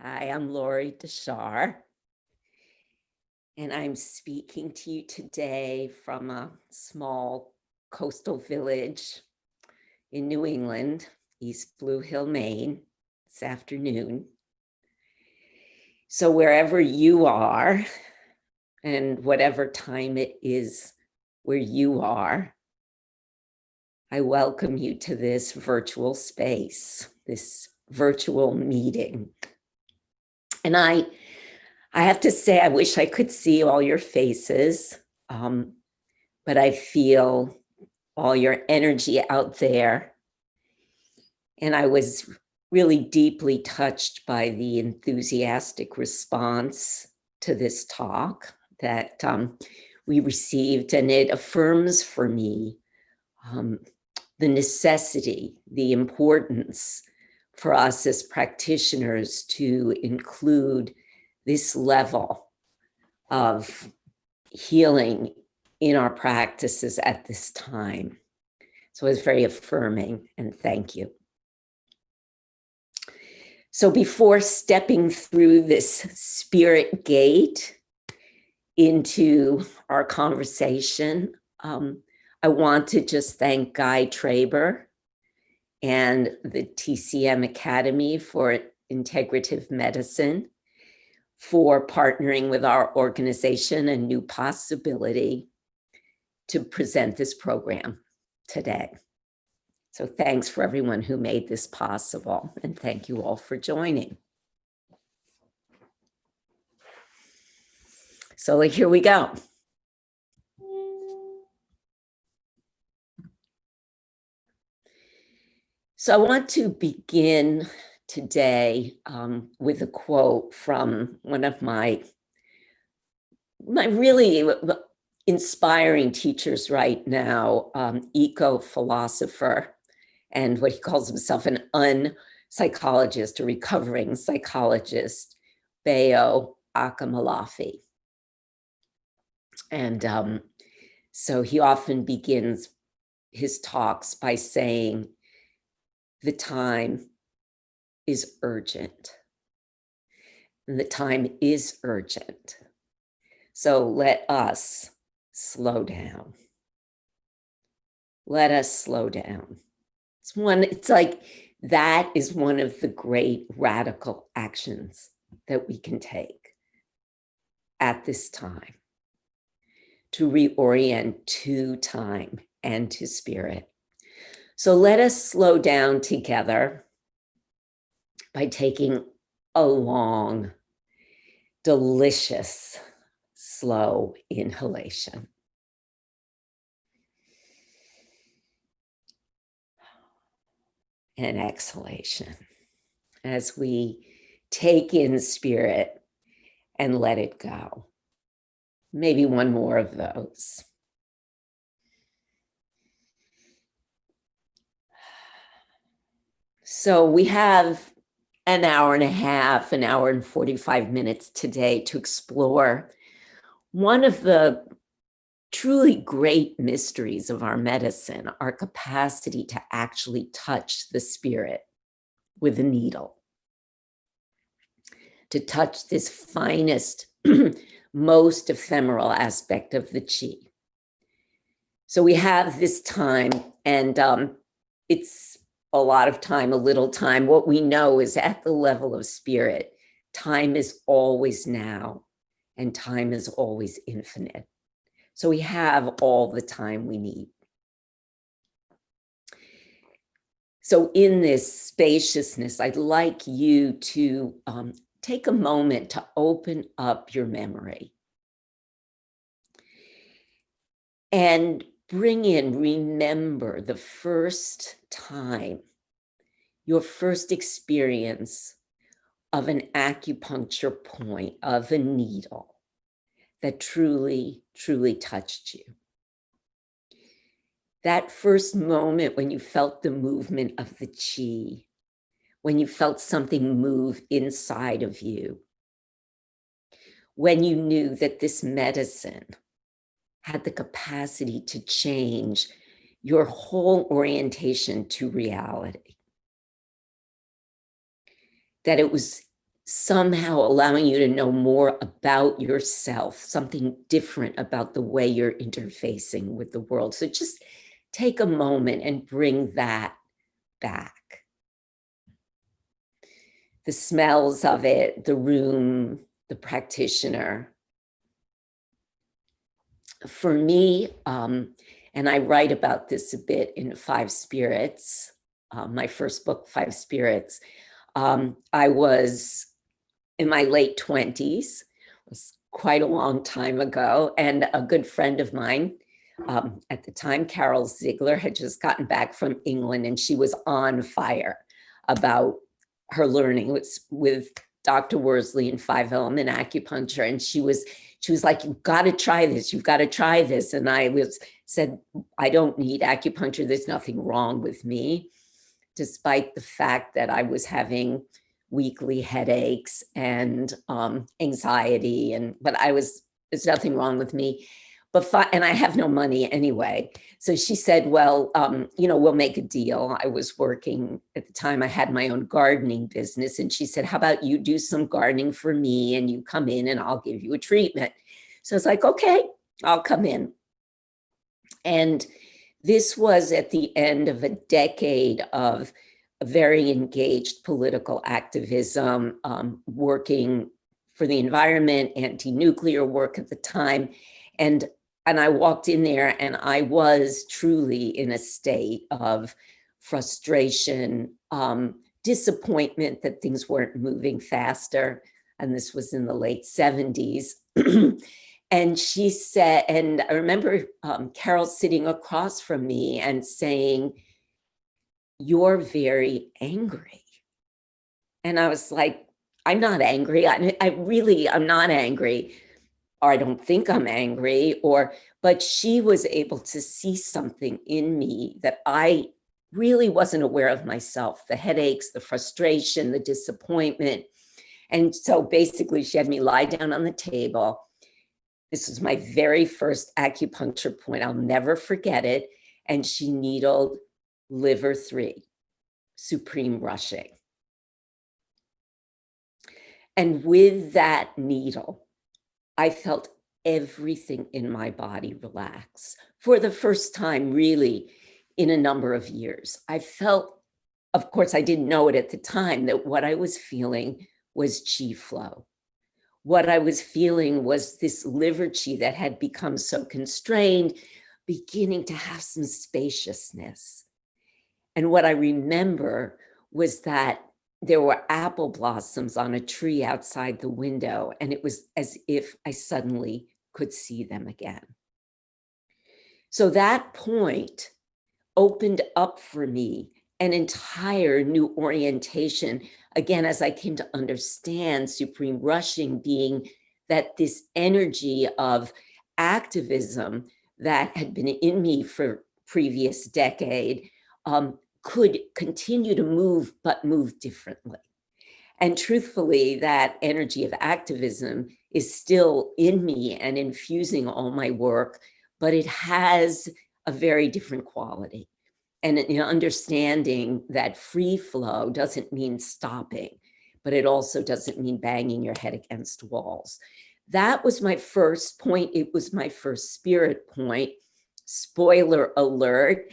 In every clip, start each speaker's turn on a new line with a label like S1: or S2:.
S1: Hi, I'm Lorie Dechar, and I'm speaking to you today from a small coastal village in New England, East Blue Hill, Maine, this afternoon. So wherever you are, and whatever time it is where you are, I welcome you to this virtual space, this virtual meeting. And I have to say, I wish I could see all your faces, but I feel all your energy out there. And I was really deeply touched by the enthusiastic response to this talk that we received, and it affirms for me the necessity, the importance for us as practitioners to include this level of healing in our practices at this time. So it's very affirming, and thank you. So before stepping through this spirit gate into our conversation, I want to just thank Guy Traber and the TCM Academy for Integrative Medicine for partnering with our organization, A New Possibility, to present this program today. So thanks for everyone who made this possible, and thank you all for joining. So here we go. So I want to begin today with a quote from one of my really inspiring teachers right now, eco-philosopher, and what he calls himself an unpsychologist, a recovering psychologist, Bayo Akamalafi. And so he often begins his talks by saying, the time is urgent. And the time is urgent. So let us slow down. Let us slow down. It's like that is one of the great radical actions that we can take at this time to reorient to time and to spirit. So let us slow down together by taking a long, delicious, slow inhalation. And exhalation as we take in spirit and let it go. Maybe one more of those. So we have an hour and a half, an hour and 45 minutes today to explore one of the truly great mysteries of our medicine, our capacity to actually touch the spirit with a needle, to touch this finest, most ephemeral aspect of the chi. So we have this time, and it's a lot of time, a little time. What we know is at the level of spirit, time is always now, and time is always infinite. So we have all the time we need. So in this spaciousness, I'd like you to take a moment to open up your memory and remember the first time, your first experience of an acupuncture point, of a needle that truly, truly touched you. That first moment when you felt the movement of the chi, when you felt something move inside of you, when you knew that this medicine had the capacity to change your whole orientation to reality, that it was somehow allowing you to know more about yourself, something different about the way you're interfacing with the world. So just take a moment and bring that back. The smells of it, the room, the practitioner. For me, and I write about this a bit in Five Spirits, my first book, Five Spirits. I was in my late 20s, it was quite a long time ago, and a good friend of mine at the time, Carol Ziegler, had just gotten back from England, and she was on fire about her learning with Dr. Worsley and 5-element acupuncture, and she was like, "You've got to try this. You've got to try this." And I said, "I don't need acupuncture. There's nothing wrong with me," despite the fact that I was having weekly headaches and anxiety, but there's nothing wrong with me. And I have no money anyway. So she said, "Well, we'll make a deal." I was working at the time, I had my own gardening business. And she said, "How about you do some gardening for me and you come in and I'll give you a treatment." So I was like, "Okay, I'll come in." And this was at the end of a decade of very engaged political activism, working for the environment, anti-nuclear work at the time. And I walked in there and I was truly in a state of frustration, disappointment that things weren't moving faster. And this was in the late 70s. And she said, and I remember Carol sitting across from me and saying, "You're very angry." And I was like, "I'm not angry. I'm not angry. Or I don't think I'm angry." But she was able to see something in me that I really wasn't aware of myself, the headaches, the frustration, the disappointment. And so basically she had me lie down on the table. This was my very first acupuncture point. I'll never forget it. And she needled liver 3, supreme rushing. And with that needle, I felt everything in my body relax for the first time, really, in a number of years. I felt, of course, I didn't know it at the time, that what I was feeling was chi flow. What I was feeling was this liver chi that had become so constrained, beginning to have some spaciousness. And what I remember was that there were apple blossoms on a tree outside the window, and it was as if I suddenly could see them again. So that point opened up for me an entire new orientation, again, as I came to understand supreme rushing being that this energy of activism that had been in me for previous decade could continue to move, but move differently. And truthfully, that energy of activism is still in me and infusing all my work, but it has a very different quality. And understanding that free flow doesn't mean stopping, but it also doesn't mean banging your head against walls. That was my first point. It was my first spirit point. Spoiler alert,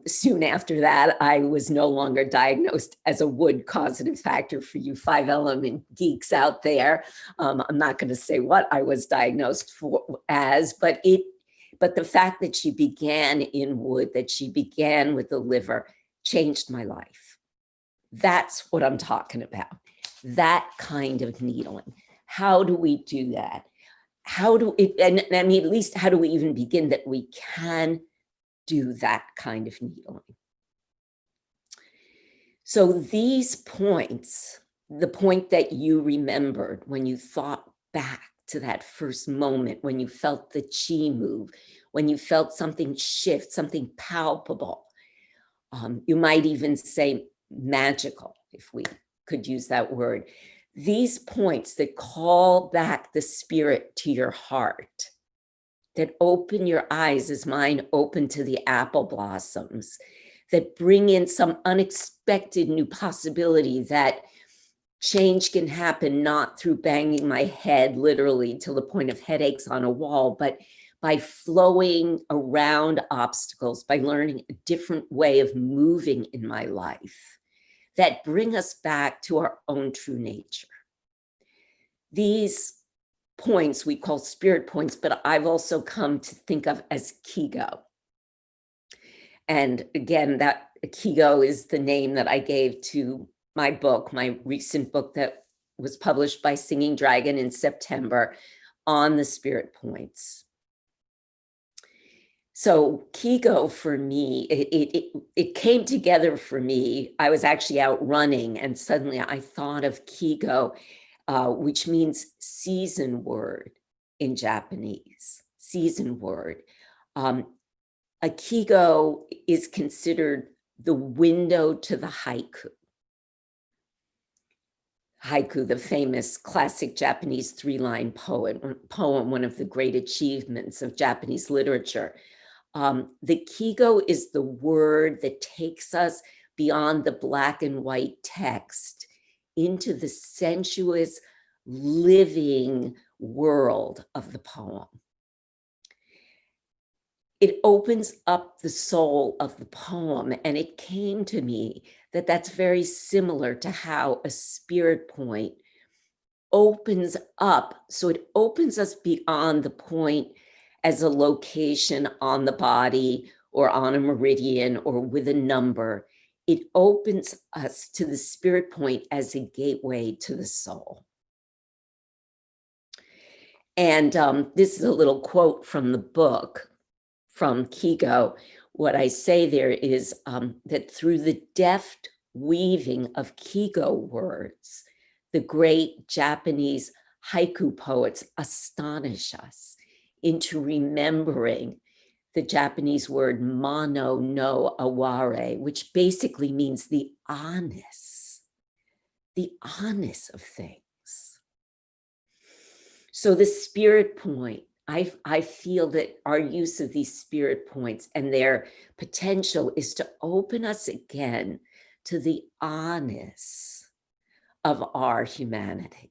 S1: soon after that, I was no longer diagnosed as a wood causative factor for you 5-element geeks out there. I'm not going to say what I was diagnosed as, but the fact that she began in wood, that she began with the liver, changed my life. That's what I'm talking about. That kind of needling. How do we do that? And I mean, at least how do we even begin that we can do that kind of needling? So these points, the point that you remembered when you thought back to that first moment, when you felt the chi move, when you felt something shift, something palpable, you might even say magical, if we could use that word. These points that call back the spirit to your heart, that open your eyes as mine open to the apple blossoms, that bring in some unexpected new possibility that change can happen not through banging my head literally till the point of headaches on a wall, but by flowing around obstacles, by learning a different way of moving in my life that bring us back to our own true nature. These points we call spirit points, but I've also come to think of as Kigo. And again, that Kigo is the name that I gave to my book, my recent book that was published by Singing Dragon in September on the spirit points. So Kigo for me, it came together for me. I was actually out running and suddenly I thought of Kigo, which means season word in Japanese, season word. A Kigo is considered the window to the haiku. Haiku, the famous classic Japanese three-line poem, one of the great achievements of Japanese literature. The Kigo is the word that takes us beyond the black and white text into the sensuous, living world of the poem. It opens up the soul of the poem, and it came to me that that's very similar to how a spirit point opens up. So it opens us beyond the point as a location on the body or on a meridian or with a number. It opens us to the spirit point as a gateway to the soul. And this is a little quote from the book, from Kigo. What I say there is that through the deft weaving of Kigo words, the great Japanese haiku poets astonish us into remembering the Japanese word mano no aware, which basically means the honest of things. So the spirit point, I feel that our use of these spirit points and their potential is to open us again to the honest of our humanity.